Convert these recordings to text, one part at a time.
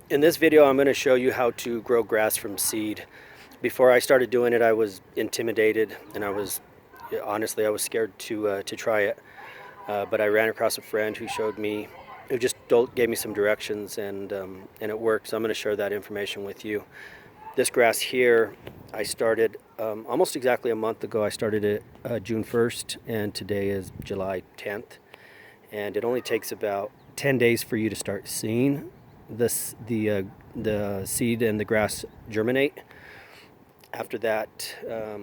In this video, I'm going to show you how to grow grass from seed. Before I started doing it, I was intimidated, and honestly, I was scared to try it. But I ran across a friend who showed me, who just gave me some directions, and it worked. So I'm going to share that information with you. This grass here, I started almost exactly a month ago. I started it June 1st, and today is July 10th. And it only takes about 10 days for you to start seeing the seed and the grass germinate. After that,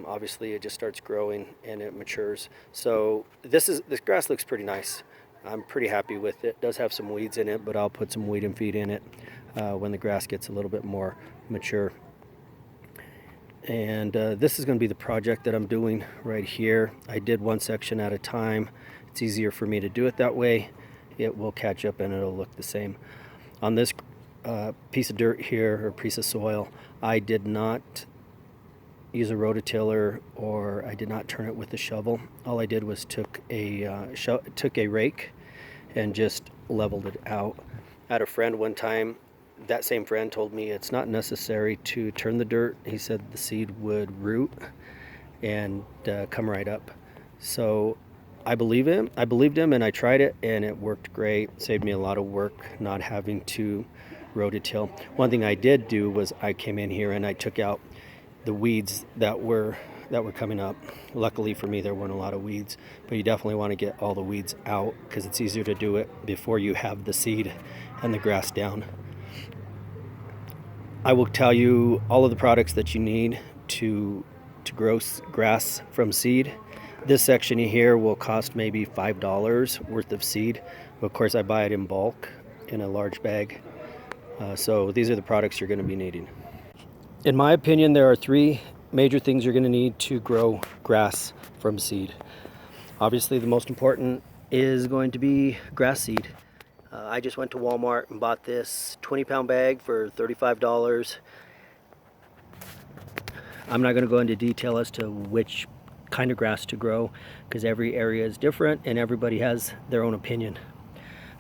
obviously it just starts growing and it matures. So this grass looks pretty nice. I'm pretty happy with it. It does have some weeds in it, but I'll put some weed and feed in it when the grass gets a little bit more mature. And this is going to be the project that I'm doing right here. I did one section at a time. It's easier for me to do it that way. It will catch up and it'll look the same. On this piece of dirt here, or piece of soil, I did not use a rototiller, or I did not turn it with a shovel. All I did was took a rake and just leveled it out. I had a friend one time, that same friend told me it's not necessary to turn the dirt. He said the seed would root and come right up. So I believed him, and I tried it, and it worked great. Saved me a lot of work not having to rototill. One thing I did do was I came in here and I took out the weeds that were coming up. Luckily for me, there weren't a lot of weeds, but you definitely want to get all the weeds out because it's easier to do it before you have the seed and the grass down. I will tell you all of the products that you need to grow grass from seed. This section here will cost maybe $5 worth of seed. Of course, I buy it in bulk in a large bag. So these are the products you're going to be needing. In my opinion, there are three major things you're going to need to grow grass from seed. Obviously, the most important is going to be grass seed. I just went to Walmart and bought this 20-pound bag for $35. I'm not going to go into detail as to which kind of grass to grow because every area is different and everybody has their own opinion.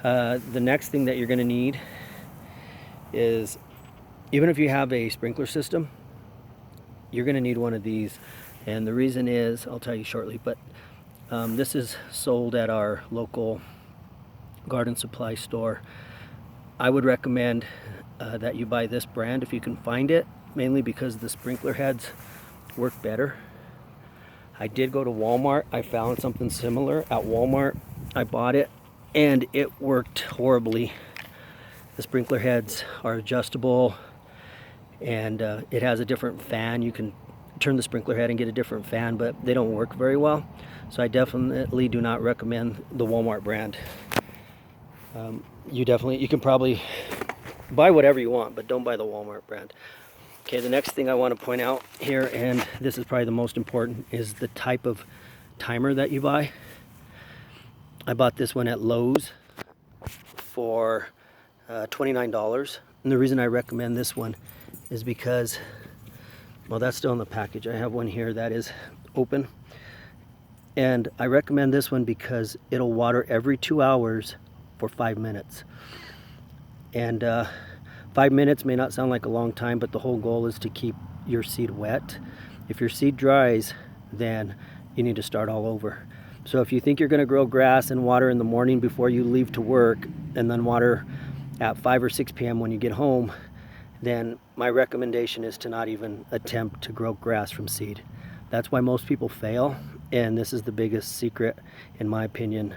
The next thing that you're going to need is, even if you have a sprinkler system, you're going to need one of these. And the reason is, I'll tell you shortly, but this is sold at our local garden supply store. I would recommend that you buy this brand if you can find it, mainly because the sprinkler heads work better. I did go to Walmart. I found something similar at Walmart. I bought it and it worked horribly. The sprinkler heads are adjustable, and it has a different fan. You can turn the sprinkler head and get a different fan, but they don't work very well. So I definitely do not recommend the Walmart brand. You can probably buy whatever you want, but don't buy the Walmart brand. Okay, the next thing I want to point out here, and this is probably the most important, is the type of timer that you buy. I bought this one at Lowe's for $29. And the reason I recommend this one is because, well, that's still in the package. I have one here that is open. And I recommend this one because it'll water every 2 hours for 5 minutes. And 5 minutes may not sound like a long time, but the whole goal is to keep your seed wet. If your seed dries, then you need to start all over. So if you think you're going to grow grass and water in the morning before you leave to work, and then water at 5 or 6 p.m. when you get home, then my recommendation is to not even attempt to grow grass from seed. That's why most people fail, and this is the biggest secret, in my opinion,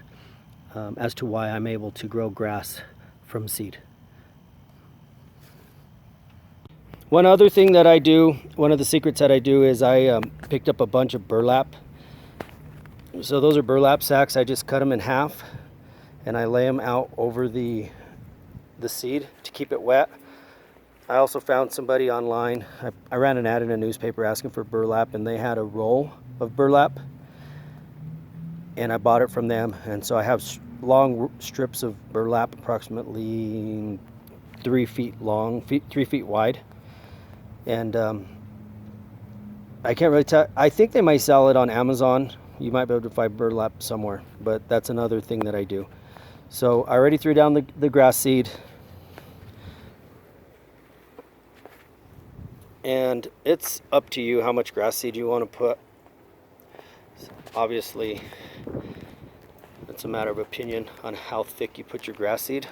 as to why I'm able to grow grass from seed. One other thing that I do, one of the secrets that I do, is I picked up a bunch of burlap. So those are burlap sacks. I just cut them in half and I lay them out over the seed to keep it wet. I also found somebody online. I ran an ad in a newspaper asking for burlap, and they had a roll of burlap, and I bought it from them. And so I have long strips of burlap, approximately 3 feet long, 3 feet wide. And I can't really tell. I think they might sell it on Amazon. You might be able to find burlap somewhere, but that's another thing that I do. So I already threw down the grass seed. And it's up to you how much grass seed you want to put. Obviously, it's a matter of opinion on how thick you put your grass seed.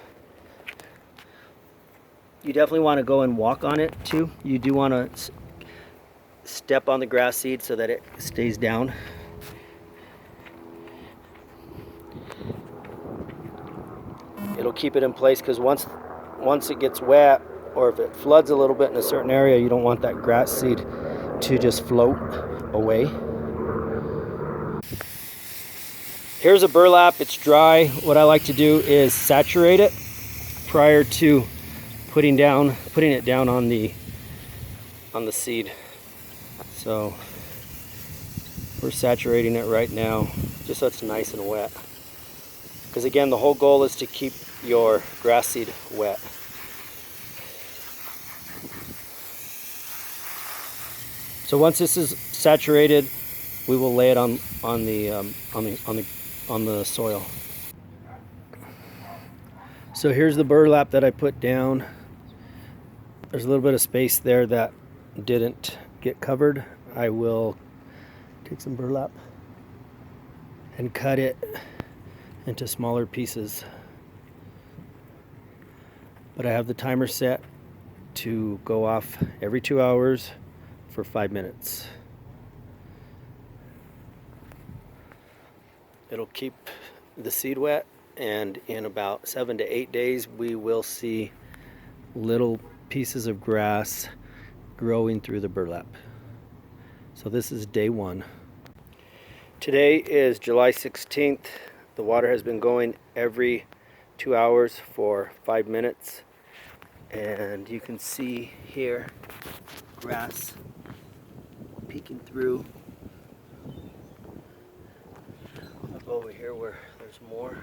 You definitely want to go and walk on it too. You do want to step on the grass seed so that it stays down. It'll keep it in place, because once it gets wet, or if it floods a little bit in a certain area, you don't want that grass seed to just float away. Here's a burlap. It's dry. What I like to do is saturate it prior to putting it down on the seed. So we're saturating it right now, just so it's nice and wet. Because again, the whole goal is to keep your grass seed wet. So once this is saturated, we will lay it on the soil. So here's the burlap that I put down. There's a little bit of space there that didn't get covered. I will take some burlap and cut it into smaller pieces. But I have the timer set to go off every 2 hours for 5 minutes. It'll keep the seed wet, and in about 7 to 8 days we will see little pieces of grass growing through the burlap. So this is day 1. Today is July 16th. The water has been going every 2 hours for 5 minutes, and you can see here grass peeking through. I'll go over here where there's more.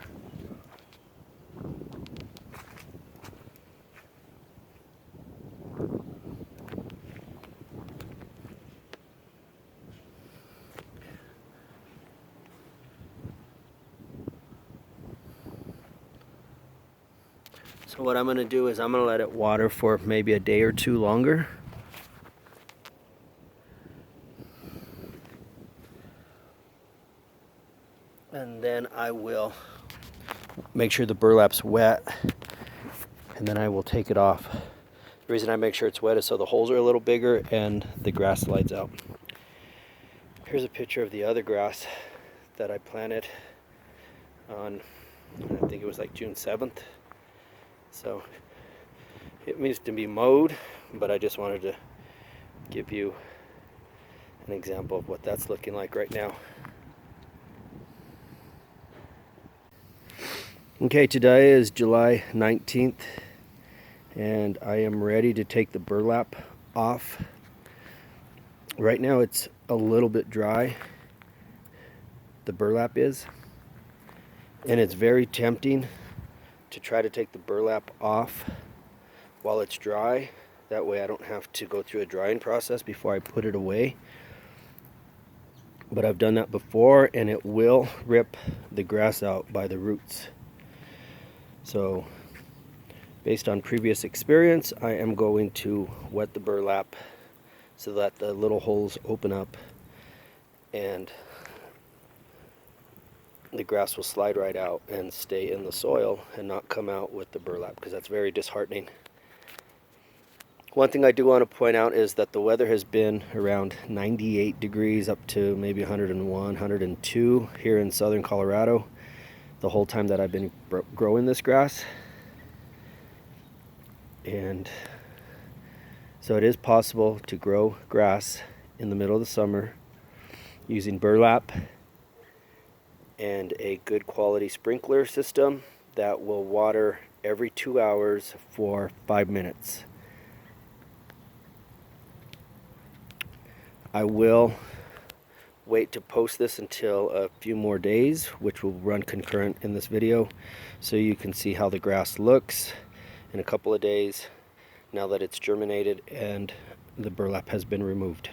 So what I'm going to do is I'm going to let it water for maybe a day or two longer. And then I will make sure the burlap's wet, and then I will take it off. The reason I make sure it's wet is so the holes are a little bigger and the grass slides out. Here's a picture of the other grass that I planted on, I think it was like June 7th. So it needs to be mowed, but I just wanted to give you an example of what that's looking like right now. Okay, today is July 19th, and I am ready to take the burlap off. Right now it's a little bit dry, the burlap is, and it's very tempting to try to take the burlap off while it's dry. That way I don't have to go through a drying process before I put it away. But I've done that before, and it will rip the grass out by the roots. So based on previous experience, I am going to wet the burlap so that the little holes open up and the grass will slide right out and stay in the soil and not come out with the burlap, because that's very disheartening. One thing I do want to point out is that the weather has been around 98 degrees up to maybe 101, 102 here in southern Colorado the whole time that I've been growing this grass. And so it is possible to grow grass in the middle of the summer using burlap and a good quality sprinkler system that will water every 2 hours for 5 minutes. I will wait to post this until a few more days, which will run concurrent in this video, so you can see how the grass looks in a couple of days now that it's germinated and the burlap has been removed.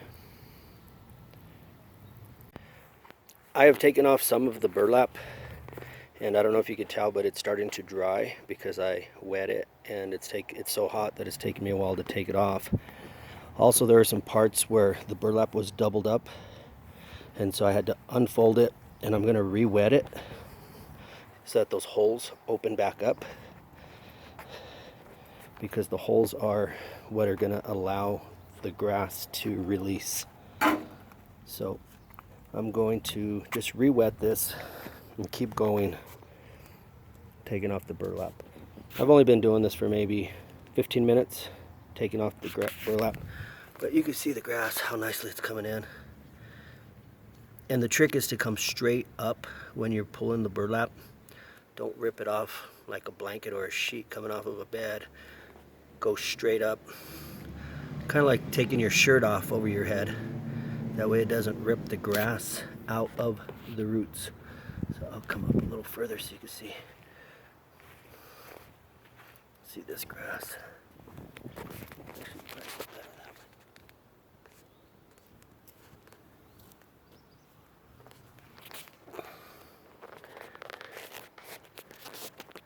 I have taken off some of the burlap, and I don't know if you could tell, but it's starting to dry because I wet it, and it's so hot that it's taken me a while to take it off. Also, there are some parts where the burlap was doubled up, and so I had to unfold it, and I'm going to re-wet it so that those holes open back up, because the holes are what are going to allow the grass to release. So I'm going to just re-wet this and keep going, taking off the burlap. I've only been doing this for maybe 15 minutes, taking off the burlap, but you can see the grass, how nicely it's coming in. And the trick is to come straight up when you're pulling the burlap. Don't rip it off like a blanket or a sheet coming off of a bed. Go straight up, kind of like taking your shirt off over your head. That way it doesn't rip the grass out of the roots. So I'll come up a little further so you can see this grass.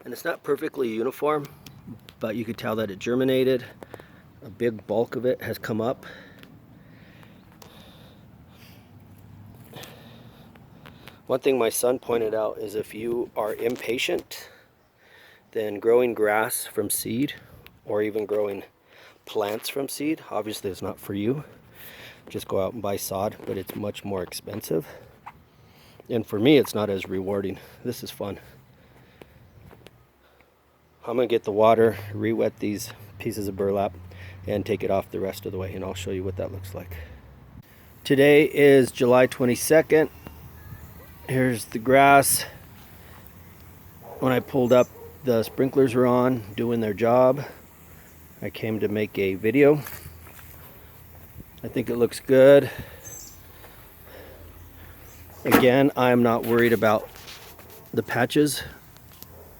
And it's not perfectly uniform, but you could tell that it germinated. A big bulk of it has come up. One thing my son pointed out is if you are impatient, then growing grass from seed or even growing plants from seed, obviously it's not for you. Just go out and buy sod, but it's much more expensive. And for me, it's not as rewarding. This is fun. I'm gonna get the water, re-wet these pieces of burlap, and take it off the rest of the way, and I'll show you what that looks like. Today is July 22nd. Here's the grass. When I pulled up, the sprinklers were on, doing their job. I came to make a video. I think it looks good. Again, I'm not worried about the patches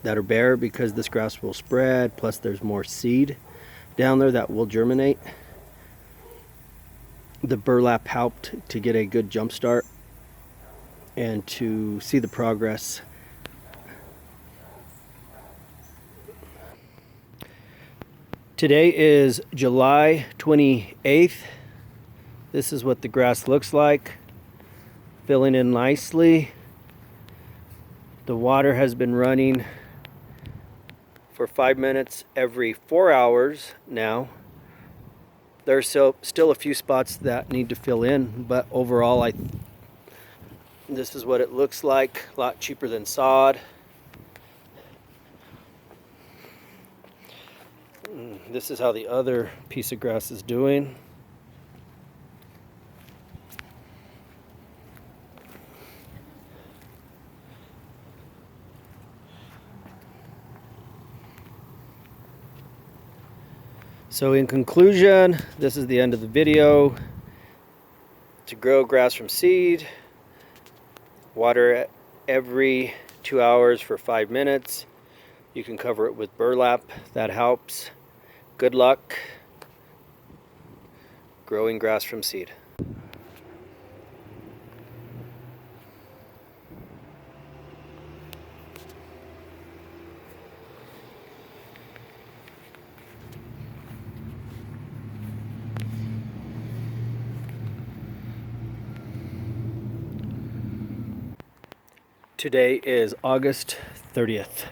that are bare because this grass will spread, plus there's more seed down there that will germinate. The burlap helped to get a good jump start and to see the progress. Today is July 28th. This is what the grass looks like, filling in nicely. The water has been running for 5 minutes every 4 hours now. There's still a few spots that need to fill in, but overall this is what it looks like. A lot cheaper than sod. This is how the other piece of grass is doing. So in conclusion, this is the end of the video. To grow grass from seed, water every 2 hours for 5 minutes. You can cover it with burlap, that helps. Good luck growing grass from seed. Today is August 30th.